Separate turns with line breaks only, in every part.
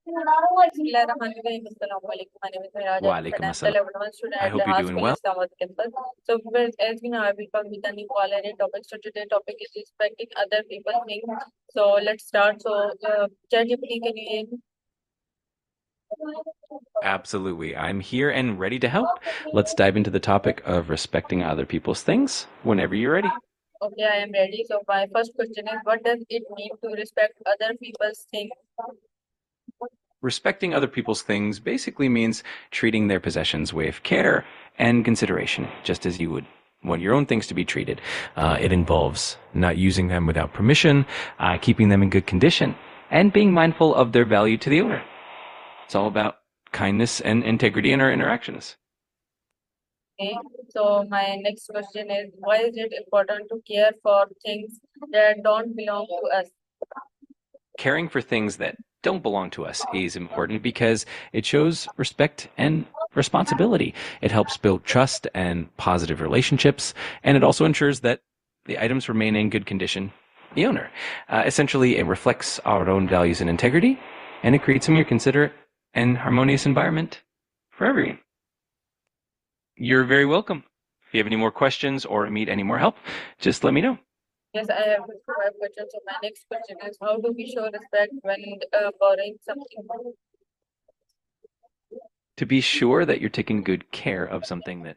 Bismillahirrahmanirrahim. Assalamu alaikum. My name is Meiraj and
Walaikum
I'm the
assalam.
11th student
I
at the
hope you're
Rehan
doing
School,
well.
Islamabad campus. So, as we know, I will come with a new call and a topic. So, today's topic is respecting other people's things. So, let's start. So, ChatGPT, can you hear me?
Absolutely. I'm here and ready to help. Let's dive into the topic of respecting other people's things whenever you're ready.
Okay, I am ready. So, my first question is, what does it mean to respect other people's things?
Respecting other people's things basically means treating their possessions with care and consideration, just as you would want your own things to be treated. It involves not using them without permission, keeping them in good condition, and being mindful of their value to the owner. It's all about kindness and integrity in our interactions.
Okay. So, my next question is, why is it important to care for things that don't belong to us?
Caring for things that don't belong to us is important because it shows respect and responsibility. It helps build trust and positive relationships, and it also ensures that the items remain in good condition. The owner. Essentially, it reflects our own values and integrity, and it creates a more considerate and harmonious environment for everyone. You're very welcome. If you have any more questions or need any more help, just let me know.
Yes, I have 55 questions. So my next question is, how do we show respect when borrowing something?
To be sure that you're taking good care of something that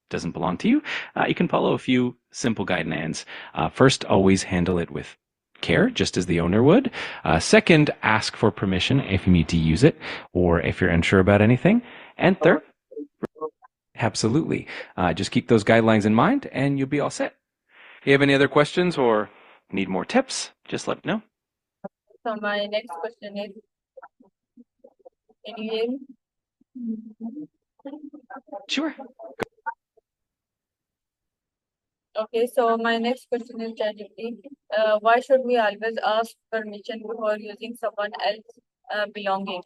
doesn't belong to you, you can follow a few simple guidelines. First, always handle it with care, just as the owner would. Second, ask for permission if you need to use it or if you're unsure about anything. And third, absolutely, just keep those guidelines in mind and you'll be all set. If you have any other questions or need more tips, just let me know.
So my next question is, can you hear me?
Sure.
Okay, so my next question is ChatGPT. Why should we always ask permission before using someone else's belongings?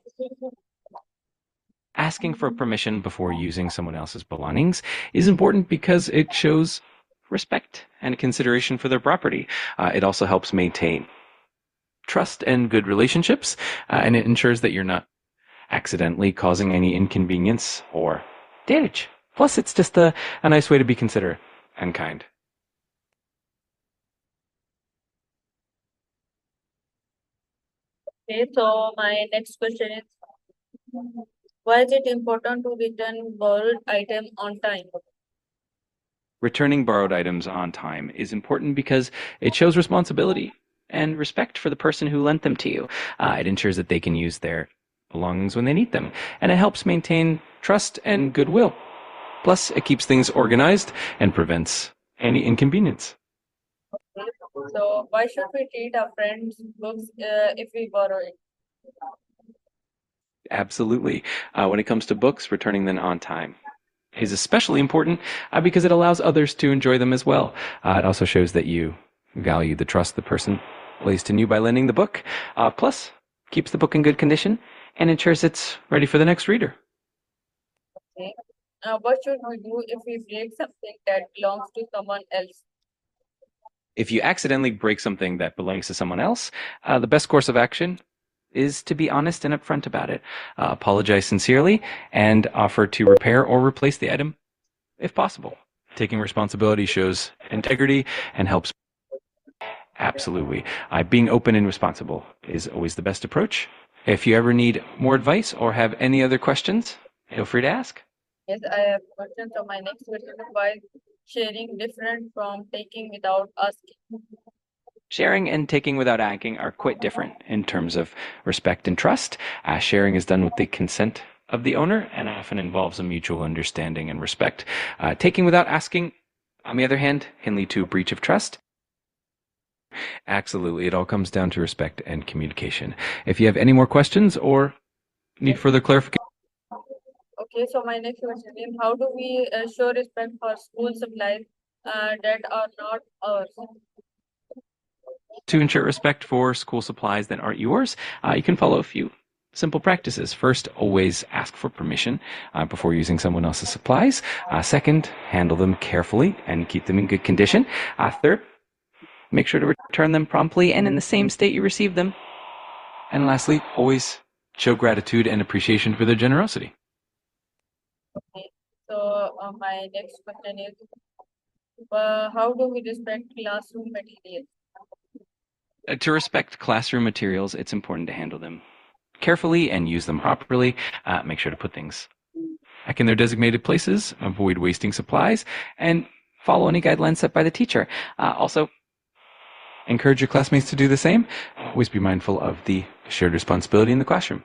Asking for permission before using someone else's belongings is important because it shows respect and consideration for their property. It also helps maintain trust and good relationships, and it ensures that you're not accidentally causing any inconvenience or damage. Plus, it's just a nice way to be considerate and kind.
Okay, so my next question is, why is it important to return borrowed item on time?
Returning borrowed items on time is important because it shows responsibility and respect for the person who lent them to you. It ensures that they can use their belongings when they need them, and it helps maintain trust and goodwill. Plus, it keeps things organized and prevents any inconvenience.
Okay, so why should we treat our friends' books if we borrow it?
Absolutely. When it comes to books, returning them on time is especially important because it allows others to enjoy them as well. It also shows that you value the trust the person placed in you by lending the book. Plus, keeps the book in good condition and ensures it's ready for the next reader.
Okay. What should we do if we break something that belongs to someone else?
If you accidentally break something that belongs to someone else, the best course of action is to be honest and upfront about it. Apologize sincerely and offer to repair or replace the item if possible. Taking responsibility shows integrity and helps. Absolutely. Being open and responsible is always the best approach. If you ever need more advice or have any other questions, feel free to ask.
Yes, I have questions. So my next question is, why is sharing different from taking without asking?
Sharing and taking without asking are quite different in terms of respect and trust. Sharing is done with the consent of the owner and often involves a mutual understanding and respect. Taking without asking, on the other hand, can lead to a breach of trust. Absolutely. It all comes down to respect and communication. If you have any more questions or need further clarification,
Okay, so my next question is, how do we show respect for school supplies that are not ours?
to ensure respect for school supplies that aren't yours, you can follow a few simple practices. First, always ask for permission before using someone else's supplies. Second, handle them carefully and keep them in good condition. Third, make sure to return them promptly and in the same state you received them. And lastly, always show gratitude and appreciation for their generosity.
Okay. So my next question is, how do we respect classroom materials?
To respect classroom materials, it's important to handle them carefully and use them properly. Make sure to put things back in their designated places, avoid wasting supplies, and follow any guidelines set by the teacher. Also, encourage your classmates to do the same. Always be mindful of the shared responsibility in the classroom.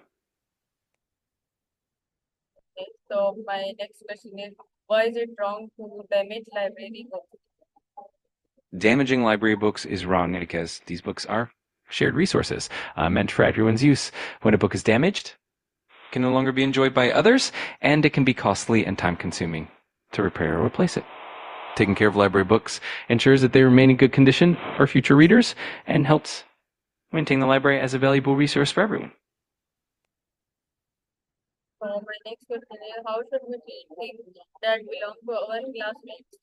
Okay. So my next question is, why is it wrong to damage library books?
Damaging library books is wrong because these books are shared resources meant for everyone's use. When a book is damaged, it can no longer be enjoyed by others, and it can be costly and time-consuming to repair or replace it. Taking care of library books ensures that they remain in good condition for future readers and helps maintain the library as a valuable resource for everyone.
So my next question is, how should we treat things that belong to our classmates?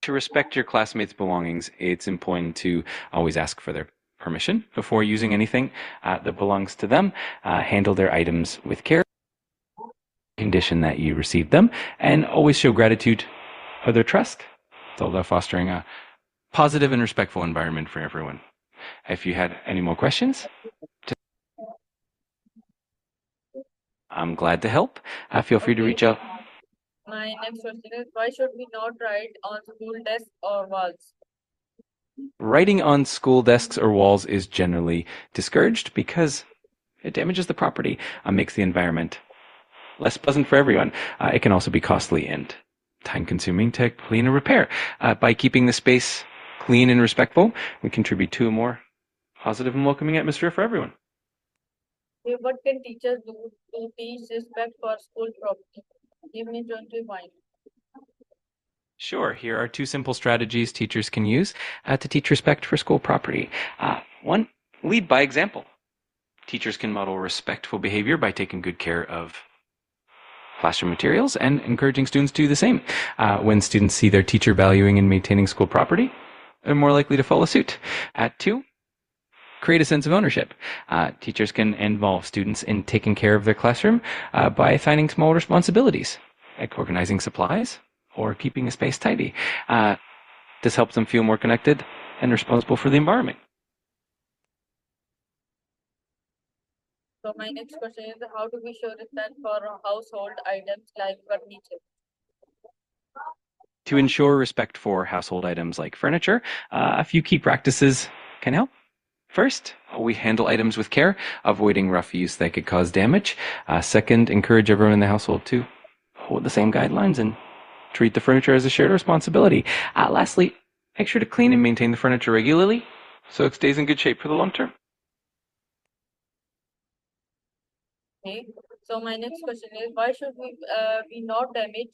To respect your classmates' belongings, it's important to always ask for their permission before using anything that belongs to them. Handle their items with care, condition that you received them, and always show gratitude for their trust. It's all about fostering a positive and respectful environment for everyone. If you had any more questions, I'm glad to help. Feel free to reach out.
My next question is, why should we not write on school desks or walls?
Writing on school desks or walls is generally discouraged because it damages the property, makes the environment less pleasant for everyone. It can also be costly and time-consuming to clean and repair. By keeping the space clean and respectful, we contribute to a more positive and welcoming atmosphere for everyone.
Okay, what can teachers do to teach respect for school property? Give me 20 points.
Sure, here are 2 simple strategies teachers can use to teach respect for school property. 1, lead by example. Teachers can model respectful behavior by taking good care of classroom materials and encouraging students to do the same. When students see their teacher valuing and maintaining school property, they're more likely to follow suit. 2, create a sense of ownership. Teachers can involve students in taking care of their classroom by assigning small responsibilities, like organizing supplies or keeping a space tidy. This helps them feel more connected and responsible for the environment.
So my next question is, how do we show respect for household items like furniture?
To ensure respect for household items like furniture, a few key practices can help. First, we handle items with care, avoiding rough use that could cause damage. Second, encourage everyone in the household to hold the same guidelines and treat the furniture as a shared responsibility. Lastly, make sure to clean and maintain the furniture regularly so it stays in good shape for the long term.
Okay. So my next question is, why should we not damage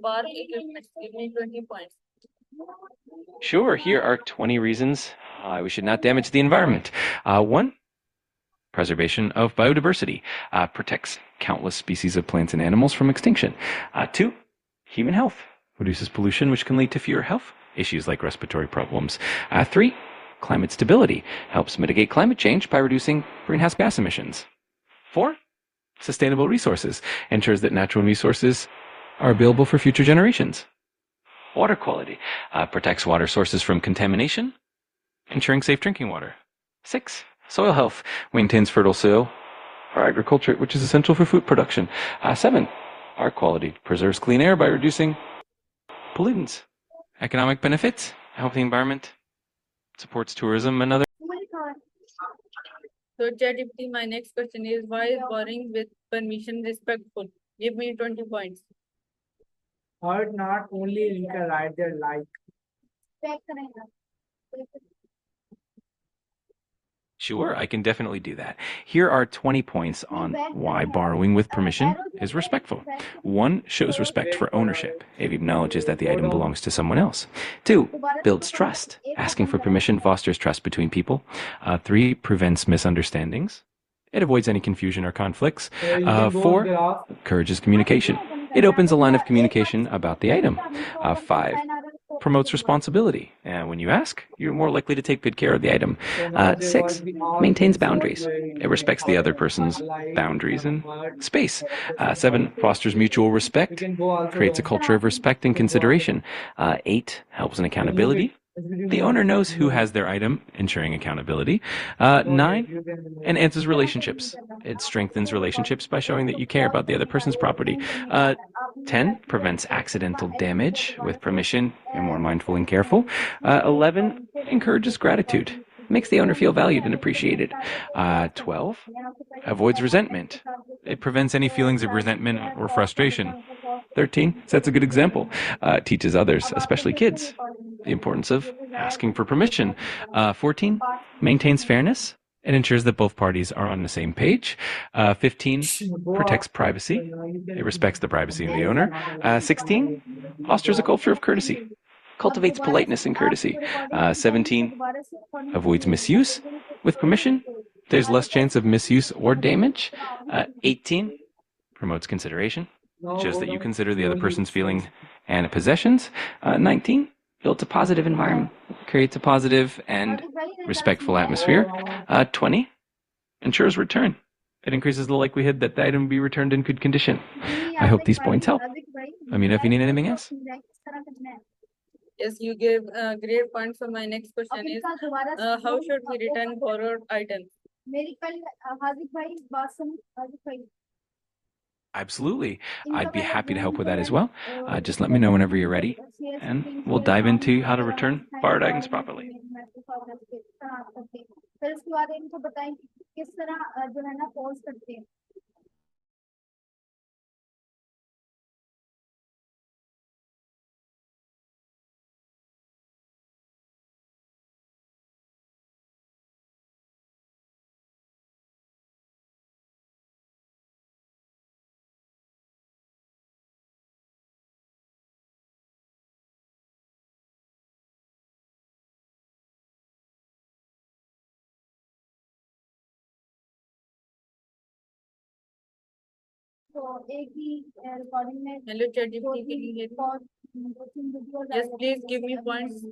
bar equipment? Give me 20 points.
Sure, here are 20 reasons we should not damage the environment. 1, preservation of biodiversity. Protects countless species of plants and animals from extinction. 2, human health. Reduces pollution, which can lead to fewer health issues like respiratory problems. 3, climate stability. Helps mitigate climate change by reducing greenhouse gas emissions. 4, sustainable resources. Ensures that natural resources are available for future generations. Water quality. Protects water sources from contamination, ensuring safe drinking water. 6, soil health. Maintains fertile soil for agriculture, which is essential for food production. 7, air quality. Preserves clean air by reducing pollutants. Economic benefits. Help the environment. Supports tourism and other.
So ChatGPT, my next question is, why is borrowing with permission respectful? Give me 20 points.
Or not only link a rider like.
Sure, I can definitely do that. Here are 20 points on why borrowing with permission is respectful. 1, shows respect for ownership. It acknowledges that the item belongs to someone else. 2, builds trust. Asking for permission fosters trust between people. 3, prevents misunderstandings. It avoids any confusion or conflicts. 4, encourages communication. It opens a line of communication about the item. 5, promotes responsibility. And when you ask, you're more likely to take good care of the item.
So now they
6,
was all
maintains
things
boundaries.
very
It respects the other person's
like
boundaries and
word.
space.
So
7, fosters mutual
we
respect,
can go also
creates a
wrong.
culture of respect and
We can go also
consideration. 8, helps in
wrong.
accountability. The owner knows who has their item, ensuring accountability. 9, enhances relationships. It strengthens relationships by showing that you care about the other person's property. 10, prevents accidental damage. With permission, you're more mindful and careful. 11, encourages gratitude. Makes the owner feel valued and appreciated. 12, avoids resentment. It prevents any feelings of resentment or frustration. 13, sets a good example. Teaches others, especially kids, the importance of asking for permission. 14, maintains fairness. It ensures that both parties are on the same page. 15, protects privacy. It respects the privacy of the owner. 16, fosters a culture of courtesy. Cultivates politeness and courtesy. 17, avoids misuse. With permission, there's less chance of misuse or damage. 18, promotes consideration. Shows that you consider the other person's feeling and possessions. 19, builds a positive environment, creates a positive and respectful atmosphere. 20, ensures return. It increases the likelihood that the item will be returned in good condition. I hope these points help. Let me know if you need anything else.
Yes, you gave great points. So my next question is, how should we return borrowed items?
Absolutely. I'd be happy to help with that as well. Just let me know whenever you're ready, and we'll dive into how to return borrowed items properly.
Hello, ChatGPT, can you hear me? Yes, please give me points.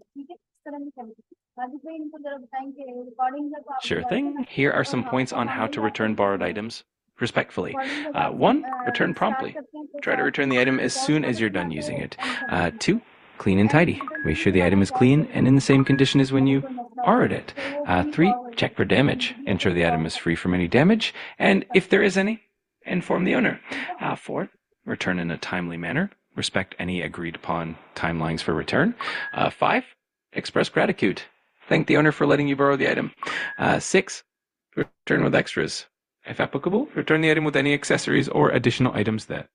Sure thing. Here are some points on how to return borrowed items respectfully. 1, return promptly. Try to return the item as soon as you're done using it. 2, clean and tidy. Make sure the item is clean and in the same condition as when you borrowed it. 3, check for damage. Ensure the item is free from any damage, and if there is any, inform the owner. 4, return in a timely manner. Respect any agreed upon timelines for return. 5, express gratitude. Thank the owner for letting you borrow the item. 6, return with extras. If applicable, return the item with any accessories or additional items that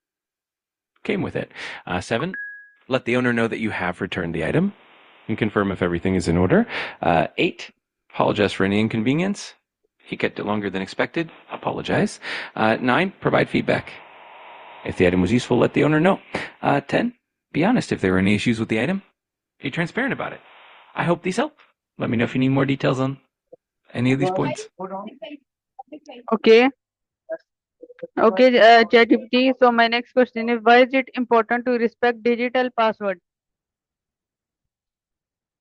came with it. 7, let the owner know that you have returned the item and confirm if everything is in order. 8, apologize for any inconvenience. If you kept it longer than expected, apologize. 9, provide feedback. If the item was useful, let the owner know. 10, be honest if there were any issues with the item. Be transparent about it. I hope these help. Let me know if you need more details on any of these points.
Okay. Okay, ChatGPT. So my next question is, why is it important to respect digital password?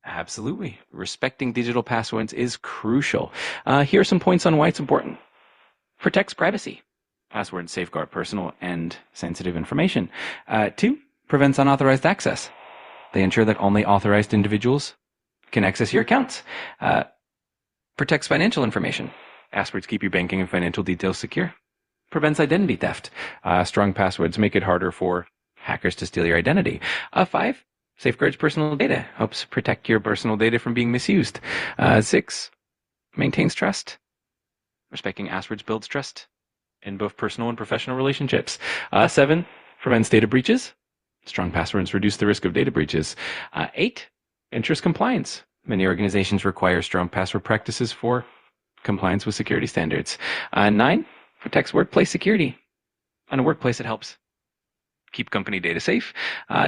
Absolutely. Respecting digital passwords is crucial. Here are some points on why it's important. Protects privacy. Passwords safeguard personal and sensitive information. 2, prevents unauthorized access. They ensure that only authorized individuals can access your accounts. Protects financial information. Passwords keep your banking and financial details secure. Prevents identity theft. Strong passwords make it harder for hackers to steal your identity. 5, safeguards personal data. Helps protect your personal data from being misused. 6, maintains trust. Respecting passwords builds trust in both personal and professional relationships. 7, prevents data breaches. Strong passwords reduce the risk of data breaches. 8, ensures compliance. Many organizations require strong password practices for compliance with security standards. 9, protects workplace security. In a workplace, it helps keep company data safe.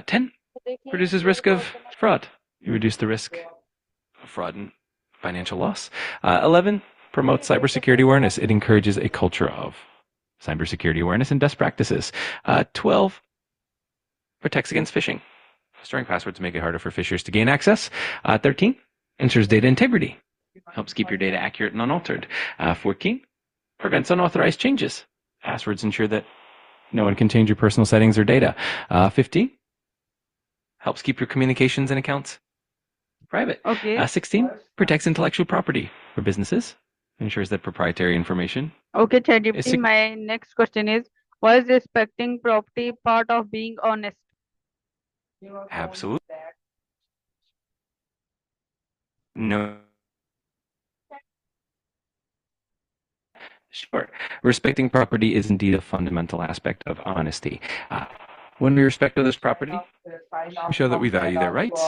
10, reduces risk of fraud. You reduce the risk of fraud and financial loss. 11, promotes cybersecurity awareness. It encourages a culture of cybersecurity awareness and best practices. 12, protects against phishing. Storing passwords make it harder for phishers to gain access. 13, ensures data integrity. Helps keep your data accurate and unaltered. 14, prevents unauthorized changes. Passwords ensure that no one can change your personal settings or data. 15, helps keep your communications and accounts private.
Okay.
16, protects intellectual property for businesses. Ensures that proprietary information.
Okay,
Is
ChatGPT,
sig-
my next question is, why is respecting property part of being honest?
Absolutely. No. Sure. Respecting property is indeed a fundamental aspect of honesty. When we respect others' property, we show that we value their rights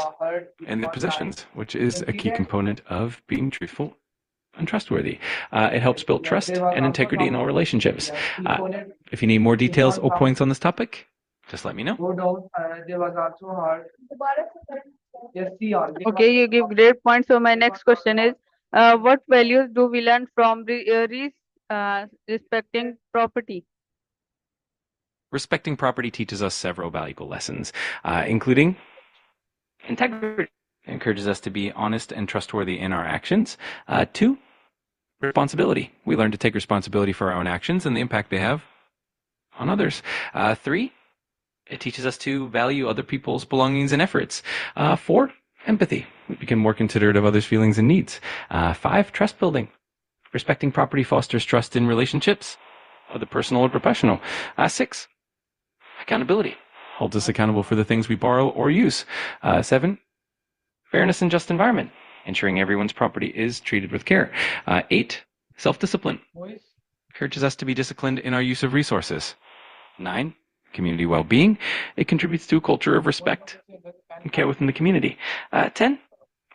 and their possessions, which is a key component of being truthful and trustworthy. It helps build trust and integrity in all relationships. If you need more details or points on this topic, just let me know.
There was also hard. Yes, see on.
Okay, you give great points. So my next question is, what values do we learn from respecting property?
Respecting property teaches us several valuable lessons, including integrity. It encourages us to be honest and trustworthy in our actions. 2, responsibility. We learn to take responsibility for our own actions and the impact they have on others. 3, it teaches us to value other people's belongings and efforts. 4, empathy. We become more considerate of others' feelings and needs. 5, trust building. Respecting property fosters trust in relationships, whether personal or professional. 6, accountability. Holds us accountable for the things we borrow or use. 7, fairness and just environment. Ensuring everyone's property is treated with care. 8, self-discipline. Encourages us to be disciplined in our use of resources. 9, community well-being. It contributes to a culture of respect and care within the community. 10,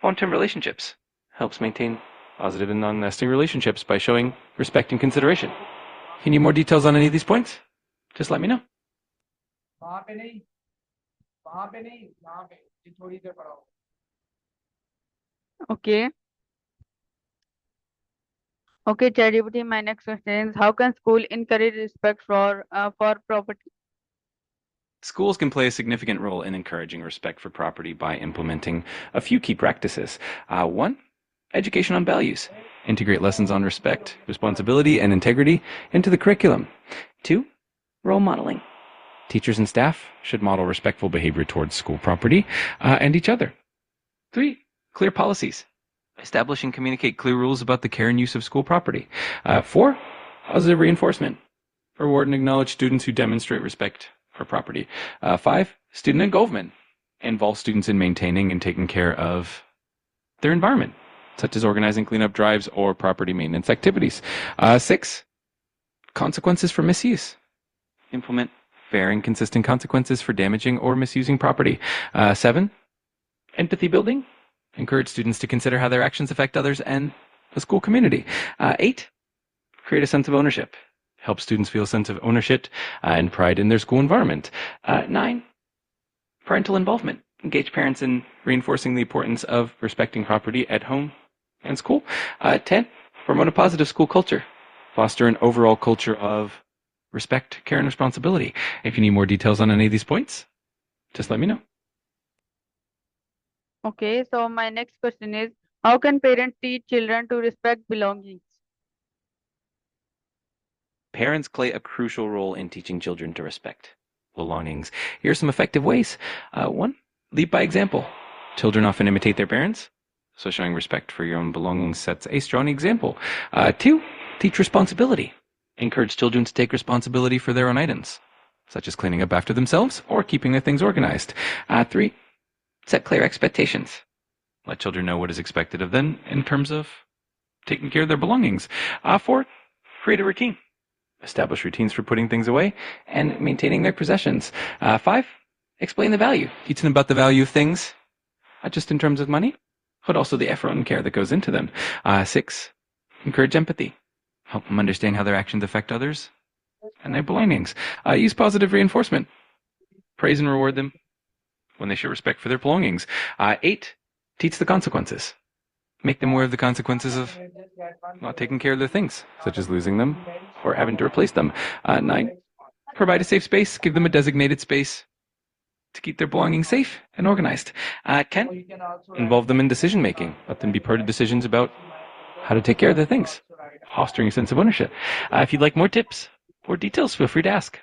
long-term relationships. Helps maintain positive and long-lasting relationships by showing respect and consideration. If you need more details on any of these points, just let me know.
वहाँ पे नहीं, वहाँ पे ये थोड़ी देर पढ़ाओ.
Okay. Okay, ChatGPT, my next question is, how can school encourage respect for property?
Schools can play a significant role in encouraging respect for property by implementing a few key practices. 1, education on values. Integrate lessons on respect, responsibility, and integrity into the curriculum. 2, role modeling. Teachers and staff should model respectful behavior towards school property and each other. 3, clear policies. Establish and communicate clear rules about the care and use of school property. 4, positive reinforcement. Reward and acknowledge students who demonstrate respect for property. 5, student involvement. Involve students in maintaining and taking care of their environment, such as organizing cleanup drives or property maintenance activities. 6, consequences for misuse. Implement fair and consistent consequences for damaging or misusing property. 7, empathy building. Encourage students to consider how their actions affect others and the school community. 8, create a sense of ownership. Help students feel a sense of ownership and pride in their school environment. 9, parental involvement. Engage parents in reinforcing the importance of respecting property at home and school. 10, promote a positive school culture. Foster an overall culture of respect, care, and responsibility. If you need more details on any of these points, just let me know.
Okay, so my next question is, how can parents teach children to respect belongings?
Parents play a crucial role in teaching children to respect belongings. Here are some effective ways. 1, lead by example. Children often imitate their parents, so showing respect for your own belongings sets a strong example. 2, teach responsibility. Encourage children to take responsibility for their own items, such as cleaning up after themselves or keeping their things organized. 3, set clear expectations. Let children know what is expected of them in terms of taking care of their belongings. 4, create a routine. Establish routines for putting things away and maintaining their possessions. 5, explain the value. Teach them about the value of things, not just in terms of money, but also the effort and care that goes into them. 6, encourage empathy. Help them understand how their actions affect others and their belongings. Use positive reinforcement. Praise and reward them when they show respect for their belongings. 8, teach the consequences. Make them aware of the consequences of not taking care of their things, such as losing them or having to replace them. 9, provide a safe space. Give them a designated space to keep their belongings safe and organized.
Or
Ken,
you can also
involve them in decision making. Let them be part of decisions about how to take care of their things, fostering a sense of ownership. If you'd like more tips or details, feel free to ask.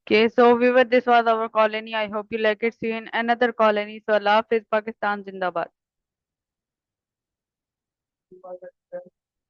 Okay, so viewer, this was our colony. I hope you like it. See you in another colony. So Allah Hafiz, Pakistan Zindabad.